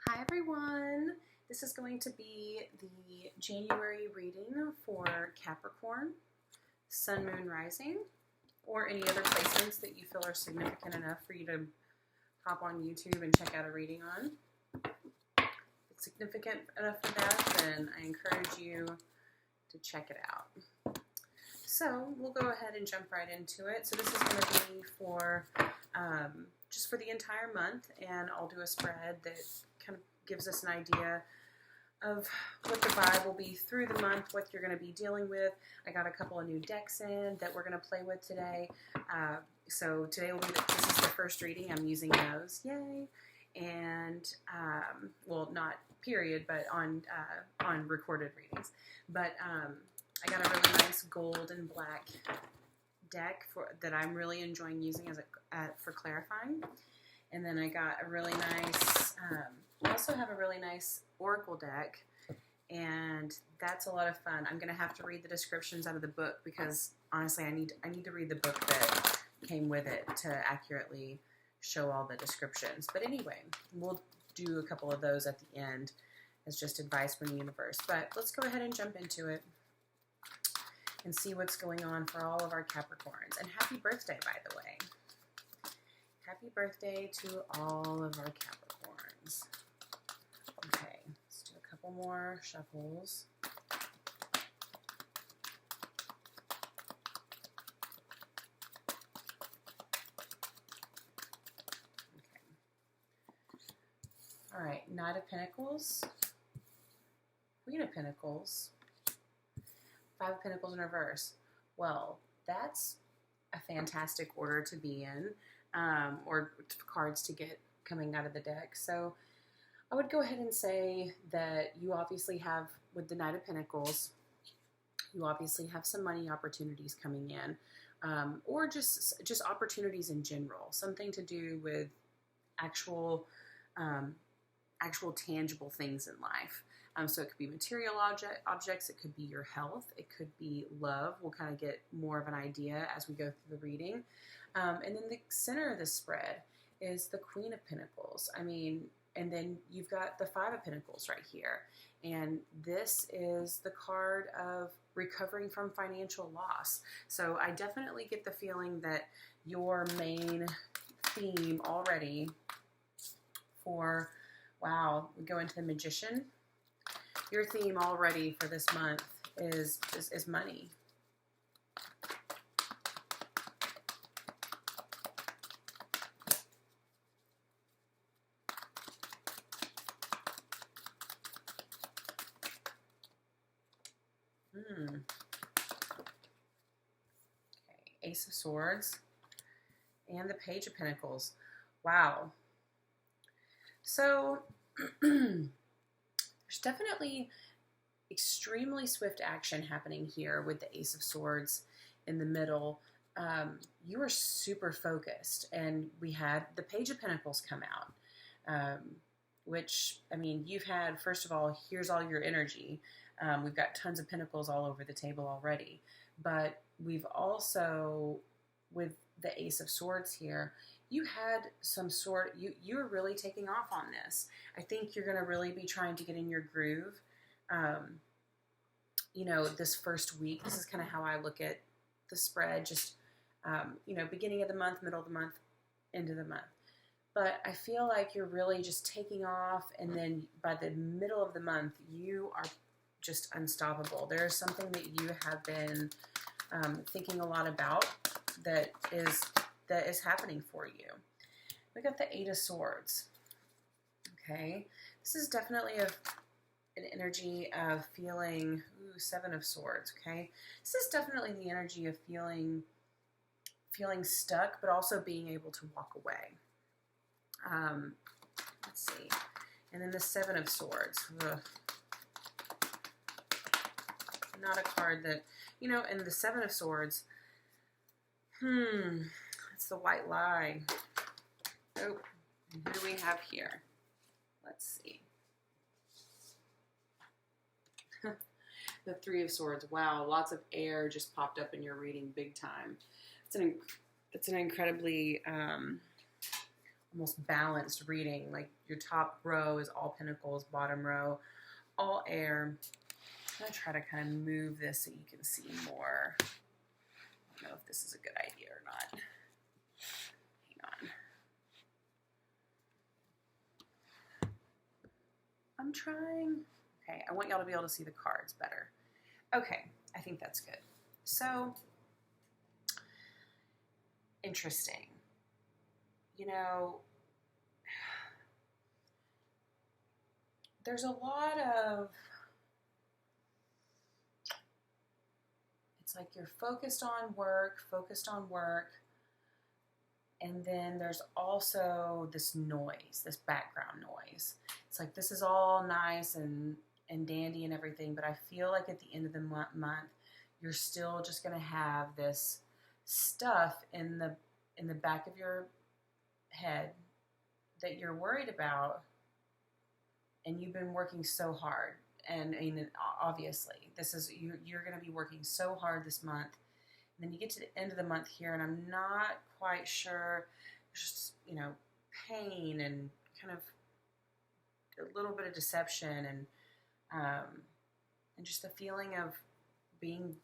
Hi everyone, this is going to be the January reading for Capricorn, Sun, Moon, Rising, or any other placements that you feel are significant enough for you to hop on YouTube and check out a reading on. If it's significant enough for that, then I encourage you to check it out. So we'll go ahead and jump right into it. So this is going to be for just for the entire month, and I'll do a spread that kind of gives us an idea of what the vibe will be through the month, what you're going to be dealing with. I got a couple of new decks in that we're going to play with today. So today will be this is the first reading. I'm using those, yay! And well, not period, but on recorded readings. But I got a really nice gold and black deck that I'm really enjoying using for clarifying. And then I got a really nice, I also have a really nice oracle deck, and that's a lot of fun. I'm going to have to read the descriptions out of the book because honestly I need to read the book that came with it to accurately show all the descriptions. But anyway, we'll do a couple of those at the end as just advice from the universe. But let's go ahead and jump into it and see what's going on for all of our Capricorns. And happy birthday, by the way. Happy birthday to all of our Capricorns. Okay, let's do a couple more shuffles. Okay. All right, Knight of Pentacles, Queen of Pentacles, Five of Pentacles in reverse. Well, that's a fantastic order to be in, or cards to get coming out of the deck. So I would go ahead and say that you obviously have, with the Knight of Pentacles, you obviously have some money opportunities coming in, or just opportunities in general, something to do with actual tangible things in life. So it could be material objects, it could be your health, it could be love. We'll kind of get more of an idea as we go through the reading. And then the center of the spread is the Queen of Pentacles. I mean, and then you've got the Five of Pentacles right here. And this is the card of recovering from financial loss. So I definitely get the feeling that your main theme already for, wow, we go into the Magician. Your theme already for this month is money. Okay, Ace of Swords and the Page of Pentacles. Wow. So there's definitely extremely swift action happening here with the Ace of Swords in the middle. You are super focused, and we had the Page of Pentacles come out, which, I mean, you've had, first of all, here's all your energy. We've got tons of pentacles all over the table already, but we've also, with the Ace of Swords here, you had some sort, you're really taking off on this. I think you're going to really be trying to get in your groove. You know, this first week, this is kind of how I look at the spread, just, you know, beginning of the month, middle of the month, end of the month. But I feel like you're really just taking off, and then by the middle of the month, you are just unstoppable. There is something that you have been thinking a lot about that is happening for you. We got the Eight of Swords. Okay, this is definitely an energy of feeling. Ooh, Seven of Swords. Okay, this is definitely the energy of feeling stuck, but also being able to walk away. Let's see, and then the Seven of Swords. Ugh. Not a card that, you know, and the Seven of Swords, it's the White Lie. Oh, who do we have here? Let's see. The Three of Swords. Wow, lots of air just popped up in your reading big time. It's an incredibly most balanced reading. Like your top row is all pentacles, bottom row, all air. I'm going to try to kind of move this so you can see more. I don't know if this is a good idea or not. Hang on. I'm trying. Okay, I want y'all to be able to see the cards better. Okay, I think that's good. So, interesting. You know, there's a lot of, it's like you're focused on work, and then there's also this noise, this background noise. It's like this is all nice and dandy and everything, but I feel like at the end of the month, you're still just going to have this stuff in the back of your head that you're worried about, and you've been working so hard. And obviously, this is you're going to be working so hard this month. And then you get to the end of the month here, and I'm not quite sure. Just pain and kind of a little bit of deception and just the feeling of being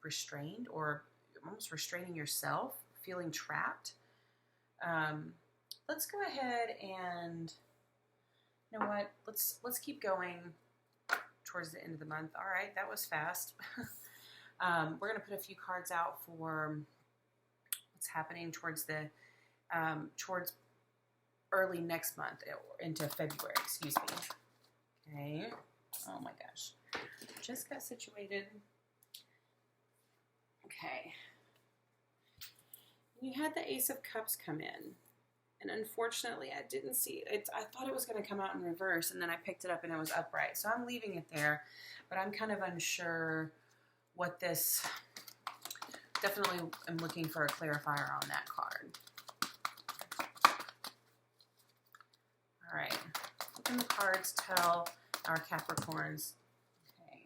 restrained, or almost restraining yourself, feeling trapped. Let's go ahead and, you know what? Let's keep going towards the end of the month. All right, that was fast. We're going to put a few cards out for what's happening towards the towards early next month, into February. Excuse me. Okay. Oh my gosh. Just got situated. Okay. You had the Ace of Cups come in. And unfortunately, I didn't see it. I thought it was going to come out in reverse, and then I picked it up and it was upright. So I'm leaving it there, but I'm kind of unsure what this, definitely am looking for a clarifier on that card. All right. What can the cards tell our Capricorns? Okay.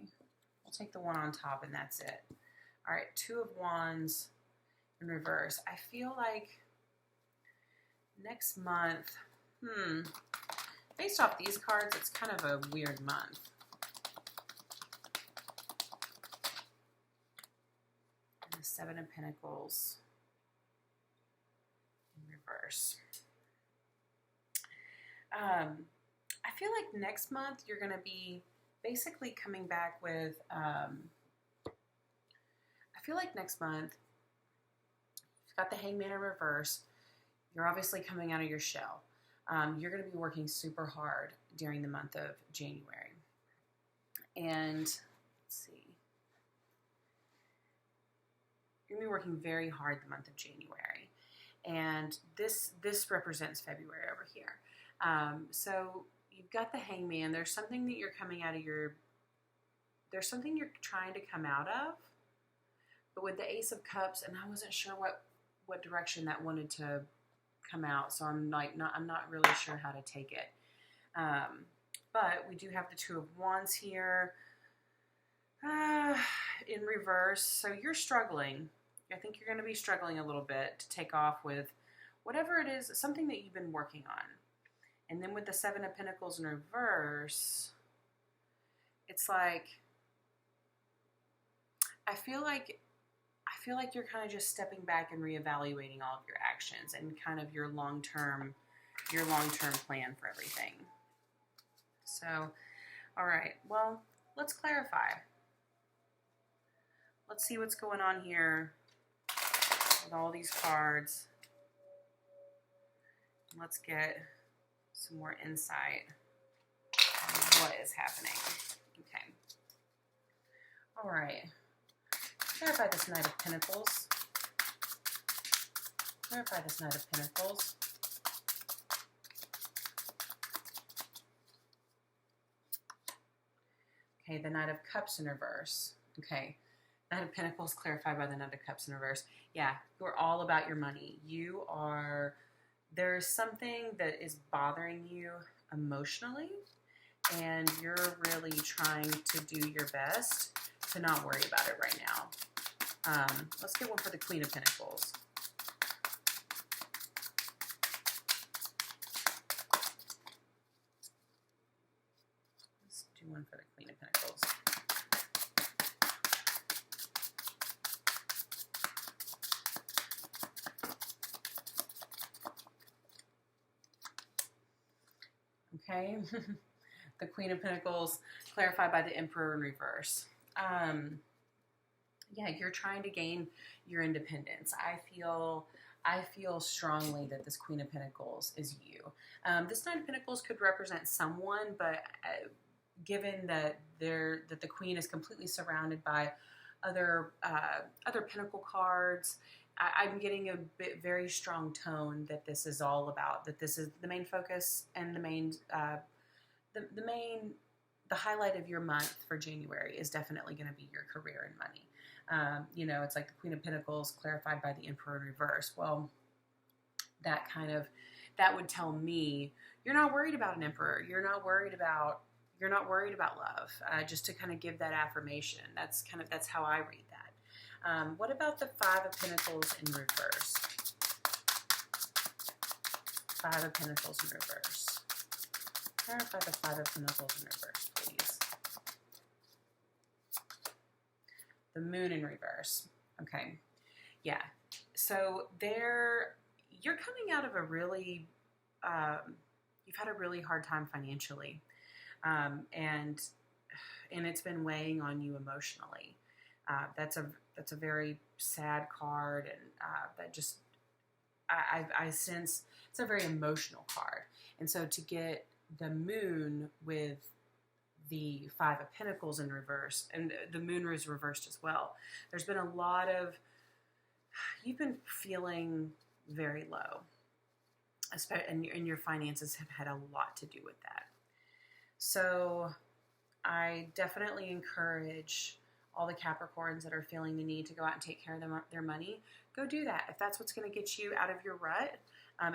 We'll take the one on top, and that's it. All right. Two of Wands in reverse. I feel like next month, based off these cards, it's kind of a weird month. And the Seven of Pentacles in reverse. I feel like next month you're going to be basically coming back with, I feel like next month, you've got the Hangman in reverse. You're obviously coming out of your shell. You're going to be working super hard during the month of January. And let's see. You're going to be working very hard the month of January. And this represents February over here. So you've got the Hangman. There's something that you're coming out of there's something you're trying to come out of. But with the Ace of Cups, and I wasn't sure what direction that wanted to come out, so I'm not really sure how to take it. But we do have the Two of Wands here in reverse. So you're struggling. I think you're going to be struggling a little bit to take off with whatever it is, something that you've been working on. And then with the Seven of Pentacles in reverse, it's like I feel like you're kind of just stepping back and reevaluating all of your actions and kind of your long-term plan for everything. So, all right, well, let's clarify. Let's see what's going on here with all these cards. Let's get some more insight on what is happening. Okay. All right. Clarify this Knight of Pentacles. Clarify this Knight of Pentacles. Okay, the Knight of Cups in reverse. Okay, Knight of Pentacles clarified by the Knight of Cups in reverse. Yeah, you're all about your money. There's something that is bothering you emotionally, and you're really trying to do your best to not worry about it right now. Let's get one for the Queen of Pentacles. 2-1 for the Queen of Pentacles. Okay. The Queen of Pentacles clarified by the Emperor in reverse. Yeah, you're trying to gain your independence. I feel strongly that this Queen of Pentacles is you. This Knight of Pentacles could represent someone, but given that the Queen is completely surrounded by other Pentacle cards, I'm getting a very strong tone that this is all about, that this is the main focus and the main the highlight of your month for January is definitely going to be your career and money. You know, it's like the Queen of Pentacles clarified by the Emperor in reverse. Well, that would tell me you're not worried about an Emperor. You're not worried about love. Just to kind of give that affirmation. That's how I read that. What about the Five of Pentacles in reverse? Five of Pentacles in reverse. Clarify the Five of Pentacles in reverse, please. The Moon in reverse. Okay. Yeah. So you're coming out of a really, you've had a really hard time financially. And it's been weighing on you emotionally. That's a very sad card. And that just, I sense it's a very emotional card. And so to get the Moon with the Five of Pentacles in reverse, and the Moon is reversed as well. There's been a lot of, you've been feeling very low, and your finances have had a lot to do with that. So I definitely encourage all the Capricorns that are feeling the need to go out and take care of their money. Go do that. If that's what's going to get you out of your rut,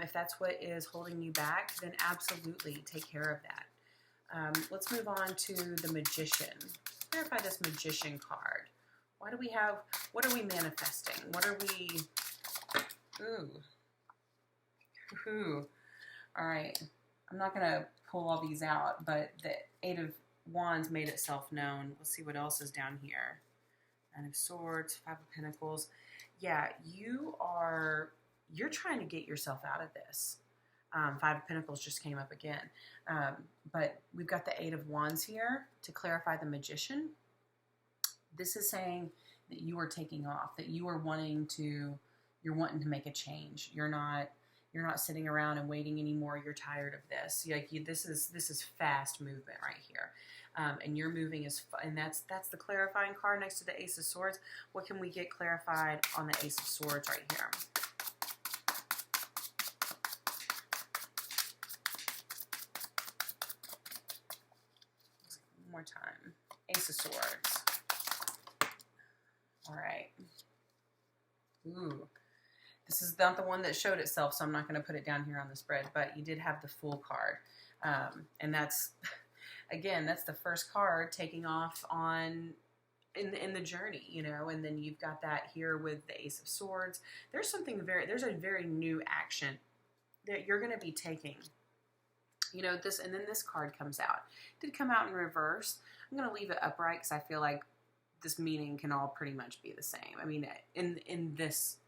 if that's what is holding you back, then absolutely take care of that. Let's move on to the Magician. Clarify this Magician card. What are we manifesting? What are we, ooh. All right. I'm not going to pull all these out, but the Eight of Wands made itself known. Let's see what else is down here. Nine of Swords, Five of Pentacles. Yeah, you're trying to get yourself out of this. Five of Pentacles just came up again. But we've got the Eight of Wands here to clarify the Magician. This is saying that you are taking off, that you're wanting to make a change. You're not sitting around and waiting anymore. You're tired of this. This is fast movement right here. And you're moving and that's the clarifying card next to the Ace of Swords. What can we get clarified on the Ace of Swords right here? One more time. Ace of Swords. All right. Ooh. This is not the one that showed itself, so I'm not going to put it down here on the spread, but you did have the Fool card. And that's, again, that's the first card taking off in the journey, you know, and then you've got that here with the Ace of Swords. There's a very new action that you're going to be taking. You know, and then this card comes out. It did come out in reverse. I'm going to leave it upright because I feel like this meaning can all pretty much be the same. I mean, in this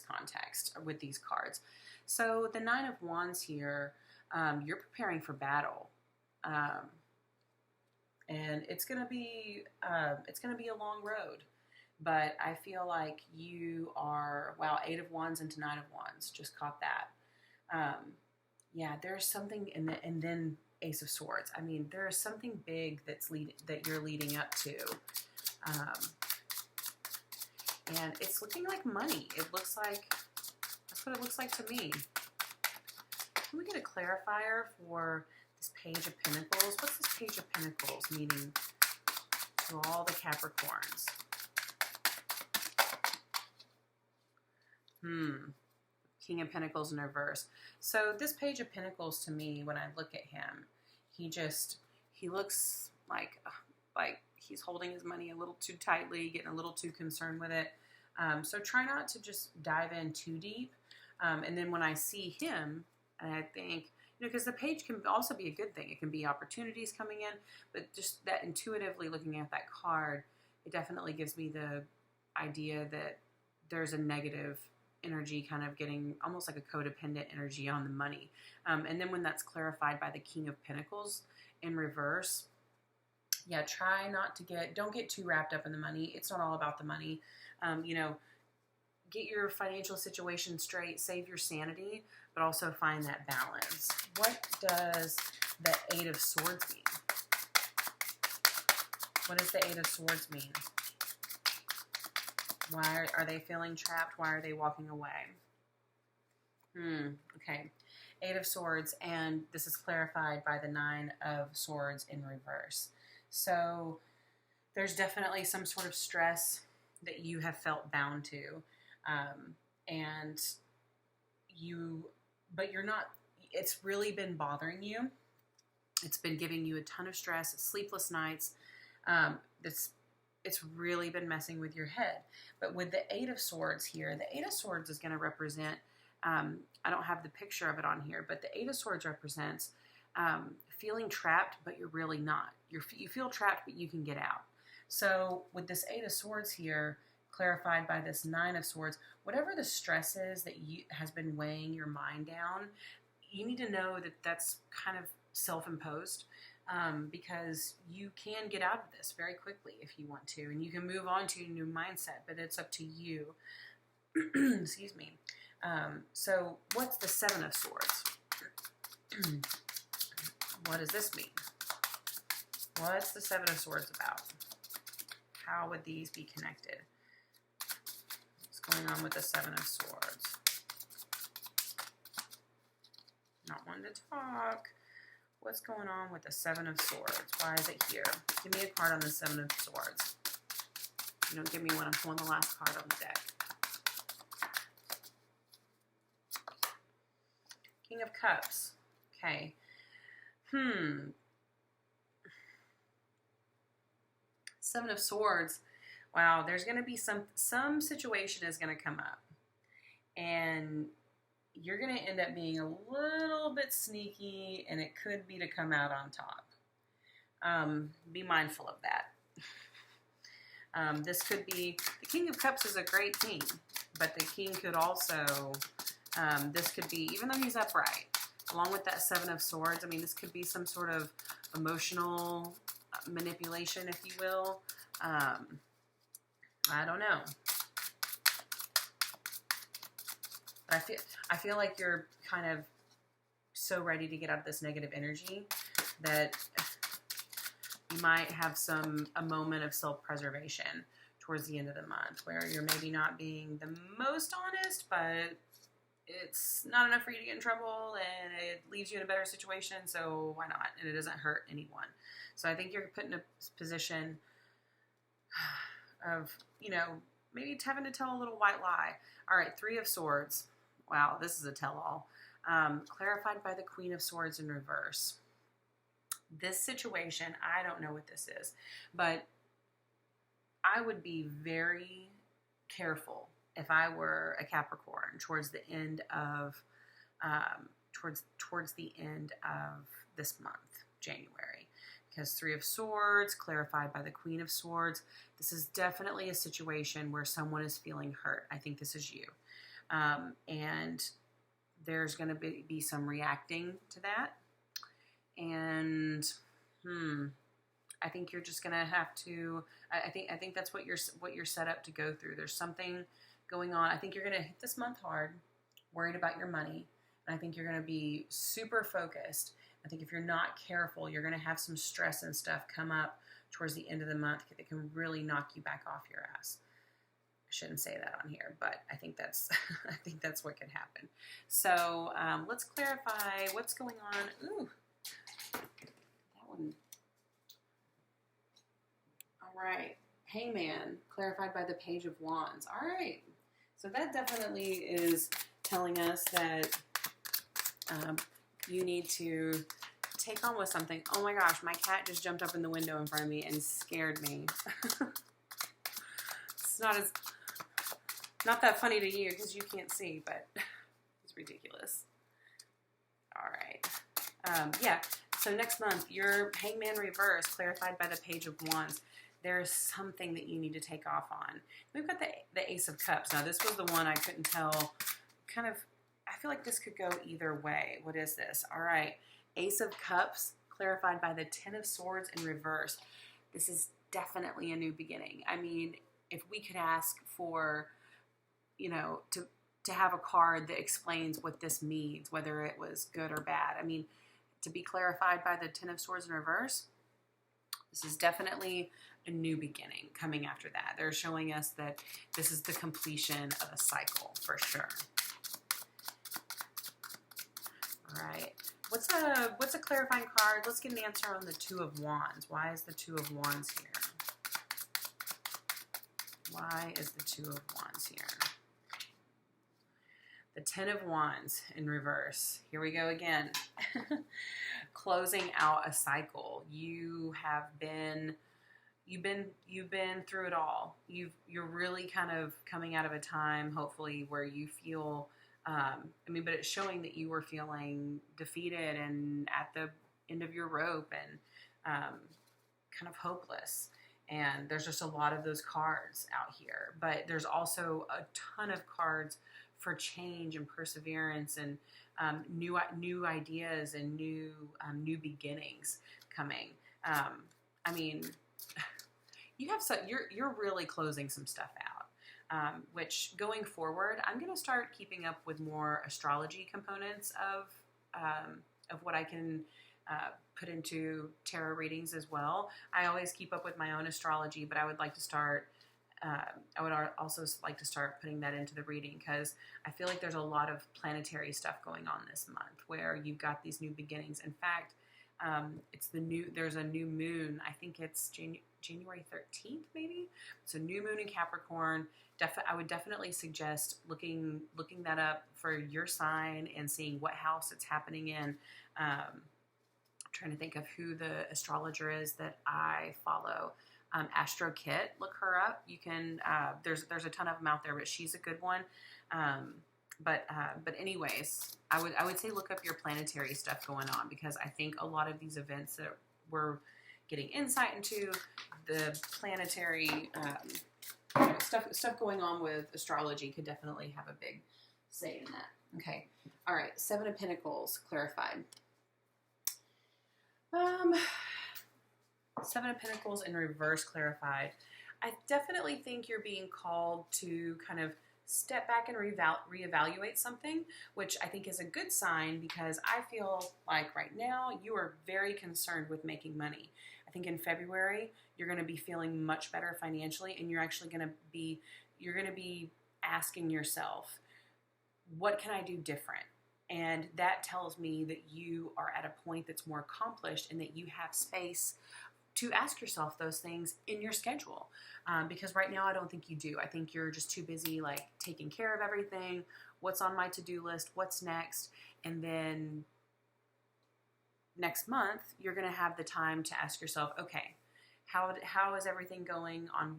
context with these cards. So the Nine of Wands here, you're preparing for battle. And it's going to be a long road, but I feel like you are, wow, Eight of Wands into Nine of Wands, just caught that. Yeah, there's something and then Ace of Swords. I mean, there is something big that you're leading up to. And it's looking like money. It looks like, that's what it looks like to me. Can we get a clarifier for this Page of Pentacles? What's this Page of Pentacles meaning to all the Capricorns? King of Pentacles in reverse. So this Page of Pentacles to me, when I look at him, he looks like he's holding his money a little too tightly, getting a little too concerned with it. So try not to just dive in too deep. And then when I see him, and I think, You know, because the page can also be a good thing. It can be opportunities coming in, but just that intuitively looking at that card, it definitely gives me the idea that there's a negative energy kind of getting almost like a codependent energy on the money. And then when that's clarified by the King of Pentacles in reverse, yeah, try not to don't get too wrapped up in the money. It's not all about the money. You know, get your financial situation straight, save your sanity, but also find that balance. What does the Eight of Swords mean? What does the Eight of Swords mean? Why are they feeling trapped? Why are they walking away? Okay. Eight of Swords, and this is clarified by the Nine of Swords in reverse. So there's definitely some sort of stress that you have felt bound to. But you're not, it's really been bothering you. It's been giving you a ton of stress, sleepless nights. It's really been messing with your head. But with the Eight of Swords here, the Eight of Swords is going to represent, I don't have the picture of it on here, but the Eight of Swords represents feeling trapped, but you're really not. You feel trapped, but you can get out. So with this Eight of Swords here, clarified by this Nine of Swords, whatever the stress is that has been weighing your mind down, you need to know that that's kind of self-imposed, because you can get out of this very quickly if you want to, and you can move on to a new mindset, but it's up to you. Excuse me. So what's the Seven of Swords? What does this mean? What's the Seven of Swords about? How would these be connected? What's going on with the Seven of Swords? Not one to talk. What's going on with the Seven of Swords? Why is it here? Give me a card on the Seven of Swords. You don't give me one. I'm pulling the last card on the deck. King of Cups. Okay. Seven of Swords. Wow, there's going to be some situation is going to come up. And you're going to end up being a little bit sneaky, and it could be to come out on top. Be mindful of that. This could be, the King of Cups is a great king, but the king could also, this could be, even though he's upright, along with that Seven of Swords, I mean, this could be some sort of emotional manipulation, if you will. I don't know. I feel like you're kind of so ready to get out of this negative energy that you might have a moment of self-preservation towards the end of the month where you're maybe not being the most honest, but it's not enough for you to get in trouble and it leaves you in a better situation, so why not? And it doesn't hurt anyone. So I think you're put in a position of, you know, maybe having to tell a little white lie. All right, Three of Swords. Wow, this is a tell-all. Clarified by the Queen of Swords in reverse. This situation, I don't know what this is, but I would be very careful if I were a Capricorn towards the end of towards the end of this month, January. Because Three of Swords, clarified by the Queen of Swords, this is definitely a situation where someone is feeling hurt. I think this is you. And there's going to be some reacting to that. And, I think you're just going to have to, I think that's what you're set up to go through. There's something going on. I think you're going to hit this month hard, worried about your money. And I think you're going to be super focused. I think if you're not careful, you're going to have some stress and stuff come up towards the end of the month that can really knock you back off your ass. I shouldn't say that on here, but I think that's what could happen. So let's clarify what's going on. Ooh, that one. All right, Hangman, clarified by the Page of Wands. All right, so that definitely is telling us that you need to take on with something. Oh my gosh, my cat just jumped up in the window in front of me and scared me. It's not that funny to you because you can't see, but it's ridiculous. All right. Yeah, so next month, your Hangman reverse, clarified by the Page of Wands. There's something that you need to take off on. We've got the Ace of Cups. Now, this was the one I couldn't tell. Kind of, I feel like this could go either way. What is this? All right, Ace of Cups, clarified by the Ten of Swords in reverse. This is definitely a new beginning. I mean, if we could ask for, you know, to have a card that explains what this means, whether it was good or bad. I mean, to be clarified by the Ten of Swords in reverse, this is definitely a new beginning coming after that. They're showing us that this is the completion of a cycle for sure. All right. What's a clarifying card? Let's get an answer on the Two of Wands. Why is the Two of Wands here? Why is the Two of Wands here? The Ten of Wands in reverse. Here we go again. Closing out a cycle. You've been through it all. You're really kind of coming out of a time, hopefully, where you feel, but it's showing that you were feeling defeated and at the end of your rope and kind of hopeless. And there's just a lot of those cards out here. But there's also a ton of cards for change and perseverance and new ideas and new beginnings coming. I mean, you're really closing some stuff out. Which going forward, I'm going to start keeping up with more astrology components of what I can put into tarot readings as well. I always keep up with my own astrology, but I would like to start. I would also like to start putting that into the reading because I feel like there's a lot of planetary stuff going on this month where you've got these new beginnings. In fact, there's a new moon. I think it's January 13th, maybe. So new moon in Capricorn. I would definitely suggest looking that up for your sign and seeing what house it's happening in. I'm trying to think of who the astrologer is that I follow. Astro Kit, look her up. You can. There's a ton of them out there, but she's a good one. But anyways, I would say look up your planetary stuff going on because I think a lot of these events that we're getting insight into, the planetary stuff going on with astrology could definitely have a big say in that. Okay, all right. Seven of Pentacles clarified. Seven of Pentacles in reverse clarified. I definitely think you're being called to kind of step back and reevaluate something, which I think is a good sign because I feel like right now you are very concerned with making money. I think in February you're going to be feeling much better financially, and you're actually going to be asking yourself, what can I do different? And that tells me that you are at a point that's more accomplished and that you have space to ask yourself those things in your schedule. Because right now I don't think you do. I think you're just too busy like taking care of everything, what's on my to-do list, what's next, and then next month you're going to have the time to ask yourself, okay, how is everything going on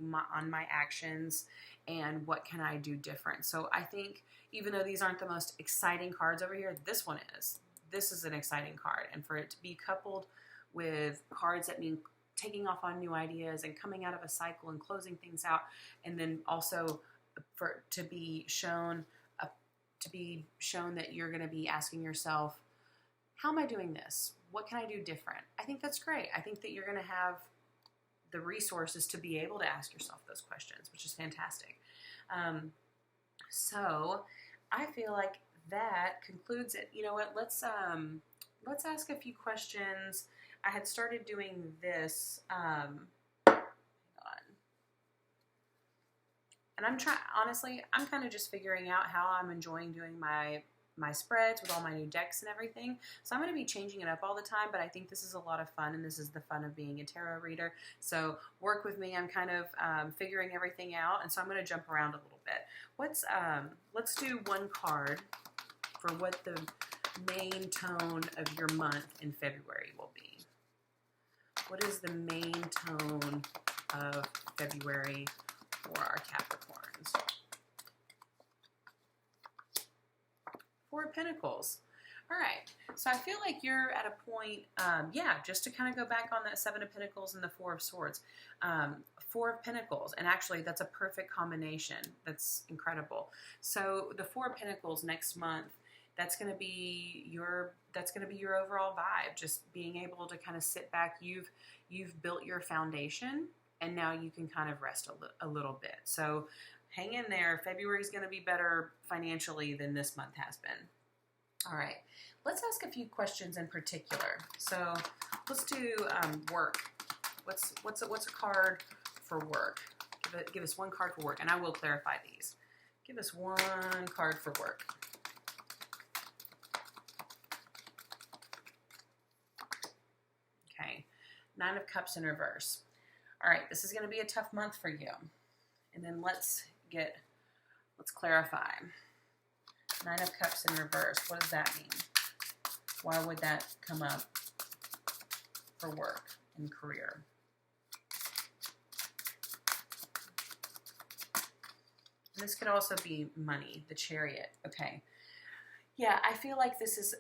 my actions, and what can I do different? So I think even though these aren't the most exciting cards over here, this one is. This is an exciting card, and for it to be coupled with cards that mean taking off on new ideas and coming out of a cycle and closing things out, and then also to be shown that you're going to be asking yourself, how am I doing this? What can I do different? I think that's great. I think that you're going to have the resources to be able to ask yourself those questions, which is fantastic. So I feel like that concludes it. You know what? Let's ask a few questions. I had started doing this, hang on. And honestly, I'm kind of just figuring out how I'm enjoying doing my spreads with all my new decks and everything. So I'm going to be changing it up all the time, but I think this is a lot of fun, and this is the fun of being a tarot reader. So work with me. I'm kind of figuring everything out, and so I'm going to jump around a little bit. Let's do one card for what the main tone of your month in February will be. What is the main tone of February for our Capricorns? Four of Pentacles. All right. So I feel like you're at a point, yeah, just to kind of go back on that Seven of Pentacles and the Four of Swords. Four of Pentacles, and actually that's a perfect combination. That's incredible. So the Four of Pentacles next month, that's going to be your overall vibe. Just being able to kind of sit back. You've built your foundation, and now you can kind of rest a little bit. So hang in there. February is going to be better financially than this month has been. All right, let's ask a few questions in particular. So let's do work. What's a card for work? Give us one card for work, and I will clarify these. Give us one card for work. Okay, Nine of Cups in reverse. All right, this is going to be a tough month for you. And then let's clarify. Nine of Cups in reverse. What does that mean? Why would that come up for work and career? This could also be money, the Chariot. Okay. Yeah, I feel like this is,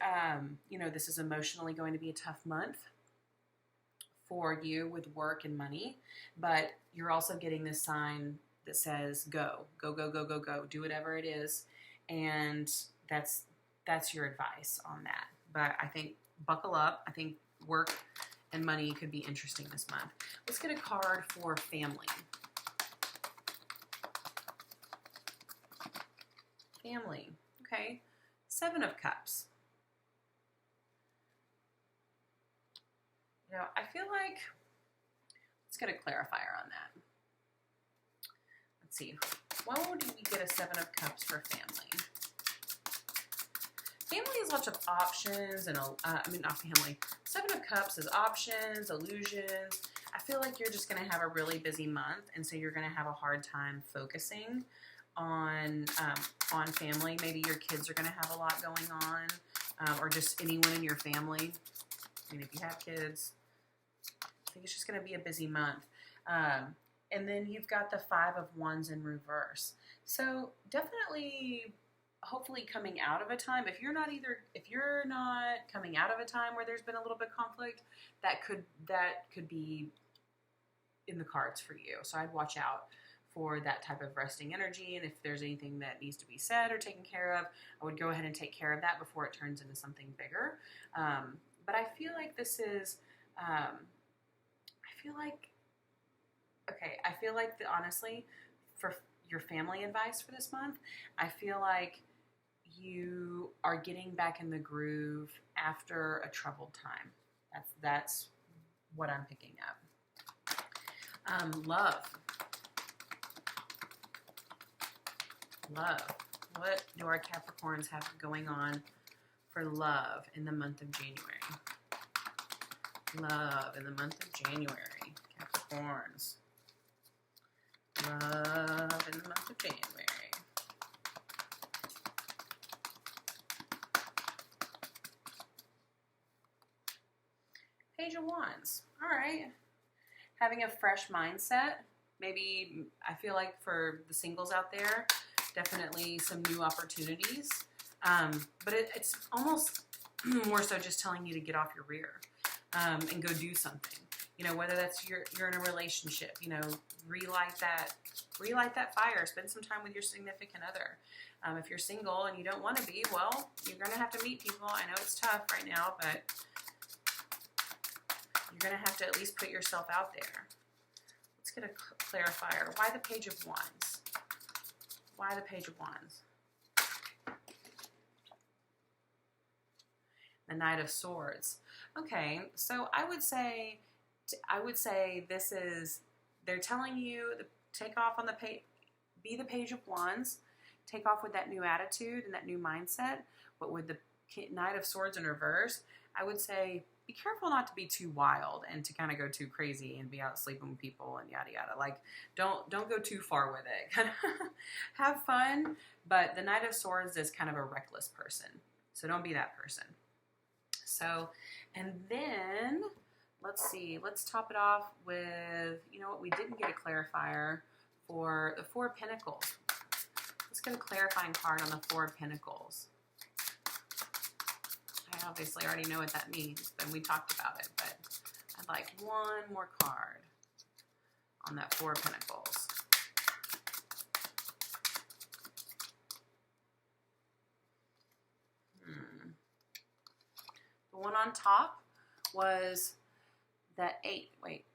this is emotionally going to be a tough month for you with work and money, but you're also getting this sign that says go, go, go, go, go, go, do whatever it is. And that's your advice on that. But I think buckle up. I think work and money could be interesting this month. Let's get a card for family. Family. Okay. Seven of Cups. You know, I feel like, let's get a clarifier on that. Let's see. Why would we get a Seven of Cups for family? Family is lots of options, and not family. Seven of Cups is options, illusions. I feel like you're just going to have a really busy month, and so you're going to have a hard time focusing on family. Maybe your kids are going to have a lot going on, or just anyone in your family. I mean, if you have kids, I think it's just going to be a busy month. And then you've got the Five of Wands in reverse. So definitely, hopefully coming out of a time, if you're not coming out of a time where there's been a little bit of conflict, that could be in the cards for you. So I'd watch out for that type of resting energy. And if there's anything that needs to be said or taken care of, I would go ahead and take care of that before it turns into something bigger. But I feel like this is, honestly, for your family advice for this month, I feel like you are getting back in the groove after a troubled time. That's what I'm picking up. Love. What do our Capricorns have going on for love in the month of January? Love in the month of January. Capricorns. Love in the month of January. Page of Wands. All right. Having a fresh mindset. Maybe, I feel like for the singles out there, definitely some new opportunities. But it's almost more so just telling you to get off your rear and go do something. You know, whether that's you're in a relationship, you know, relight that fire. Spend some time with your significant other. If you're single and you don't want to be, well, you're going to have to meet people. I know it's tough right now, but you're going to have to at least put yourself out there. Let's get a clarifier. Why the Page of Wands? Why the Page of Wands? The Knight of Swords. Okay, so I would say this is, they're telling you to take off on the page, be the Page of Wands, take off with that new attitude and that new mindset. But with the Knight of Swords in reverse, I would say be careful not to be too wild and to kind of go too crazy and be out sleeping with people and yada yada. Like, don't go too far with it. Kind of have fun, but the Knight of Swords is kind of a reckless person, so don't be that person. So, and then let's see. Let's top it off with, you know what? We didn't get a clarifier for the Four of Pentacles. Let's get a clarifying card on the Four of Pentacles. obviously already know what that means, but we talked about it. But I'd like one more card on that Four of Pentacles. The one on top was the 8. Wait.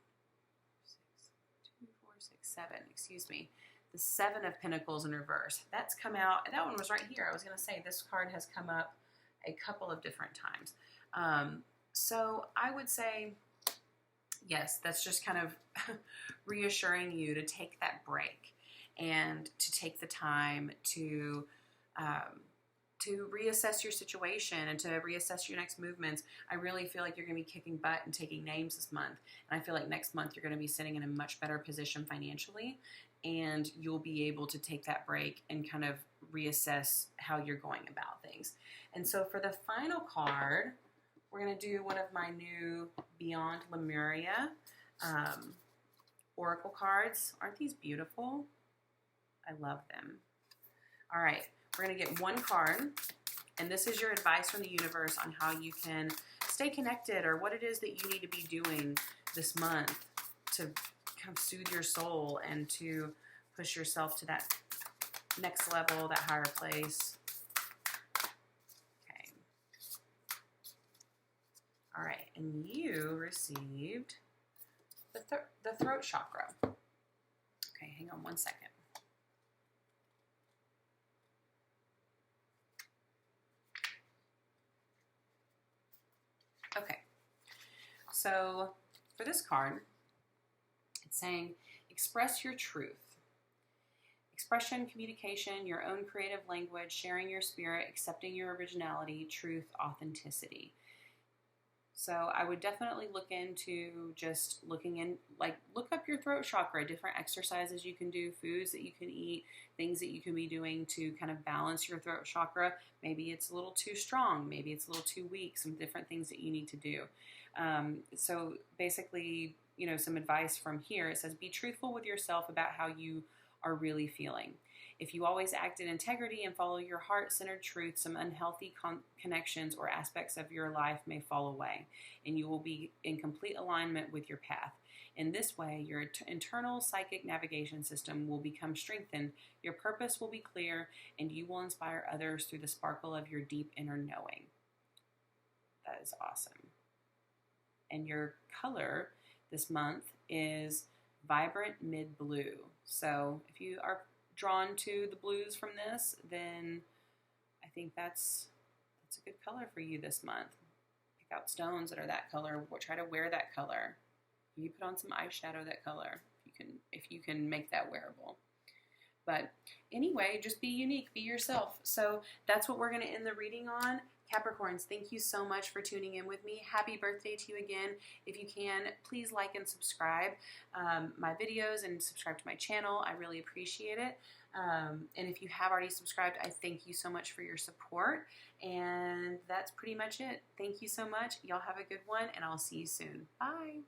2, 4, 6, 7. Excuse me. The 7 of Pentacles in reverse. That's come out. That one was right here. I was going to say this card has come up a couple of different times. So I would say, yes, that's just kind of reassuring you to take that break and to take the time to reassess your situation and to reassess your next movements. I really feel like you're going to be kicking butt and taking names this month. And I feel like next month you're going to be sitting in a much better position financially, and you'll be able to take that break and kind of reassess how you're going about things. And so for the final card, we're going to do one of my new Beyond Lemuria Oracle cards. Aren't these beautiful? I love them. All right. We're going to get one card, and this is your advice from the universe on how you can stay connected or what it is that you need to be doing this month to kind of soothe your soul and to push yourself to that next level, that higher place. Okay. All right, and you received the throat chakra. Okay, hang on one second. Okay, so for this card, it's saying, express your truth. Expression, communication, your own creative language, sharing your spirit, accepting your originality, truth, authenticity. So I would definitely look into just looking in, like look up your throat chakra, different exercises you can do, foods that you can eat, things that you can be doing to kind of balance your throat chakra. Maybe it's a little too strong, maybe it's a little too weak, some different things that you need to do. So basically, you know, some advice from here, it says, be truthful with yourself about how you are really feeling. If you always act in integrity and follow your heart-centered truth, some unhealthy connections or aspects of your life may fall away, and you will be in complete alignment with your path. In this way, your internal psychic navigation system will become strengthened, your purpose will be clear, and you will inspire others through the sparkle of your deep inner knowing. That is awesome. And your color this month is vibrant mid-blue. So if you are drawn to the blues from this, then I think that's a good color for you this month. Pick out stones that are that color. Try to wear that color. You put on some eyeshadow that color if you can make that wearable. But anyway, just be unique, be yourself. So that's what we're going to end the reading on. Capricorns, thank you so much for tuning in with me. Happy birthday to you again. If you can, please like and subscribe my videos and subscribe to my channel. I really appreciate it. And if you have already subscribed, I thank you so much for your support. And that's pretty much it. Thank you so much. Y'all have a good one, and I'll see you soon. Bye.